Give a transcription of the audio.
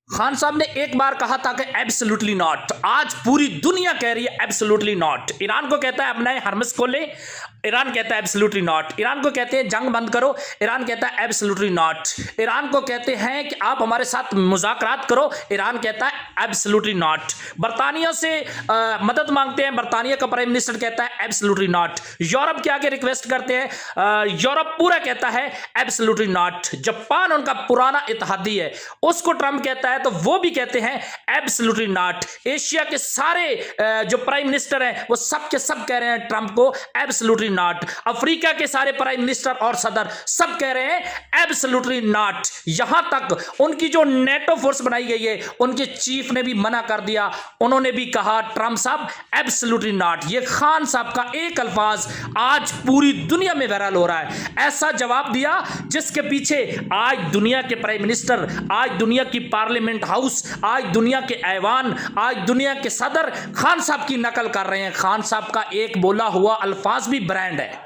खान साहब ने एक बार कहा था कि एब्सोल्युटली नॉट। आज पूरी दुनिया कह रही है एब्सोल्युटली नॉट। ईरान को कहता है अब नए हर्मस को ले, ईरान कहता है एब्सोल्युटली नॉट। ईरान को कहते हैं जंग बंद करो, ईरान कहता है एब्सोल्युटली नॉट। ईरान को कहते हैं कि आप हमारे साथ मुज़ाकरात करो, ईरान कहता है एब्सोल्युटली नॉट। बरतानिया से मदद मांगते हैं, बरतानिया का प्राइम मिनिस्टर कहता है एब्सोल्युटली नॉट। यूरोप के आगे रिक्वेस्ट करते हैं, यूरोप पूरा कहता है एब्सोल्युटली नॉट। जापान उनका पुराना इत्तेहादी है, उसको ट्रंप कहता है तो वो भी कहते हैं एब्सोल्युटली नॉट। एशिया के सारे जो प्राइम मिनिस्टर हैं वो सब के सब कह रहे हैं ट्रंप को एब्सोल्युटली नॉट। अफ्रीका के सारे प्राइम मिनिस्टर और सदर सब कह रहे हैं एब्सोल्युटली नॉट। यहां तक उनकी जो नेटो फोर्स बनाई गई है उनके चीफ ने भी मना कर दिया, उन्होंने भी कहा ट्रंप साहब एब्सोल्युटली नॉट। ये खान साहब का एक अल्फाज आज पूरी दुनिया में वायरल हो रहा है। ऐसा जवाब दिया जिसके पीछे आज दुनिया के प्राइम मिनिस्टर, आज दुनिया की पार्लियामेंट हाउस, आज दुनिया के ऐवान, आज दुनिया के सदर खान साहब की नकल कर रहे हैं। खान साहब का एक बोला हुआ अल्फाज भी ब्रांड है।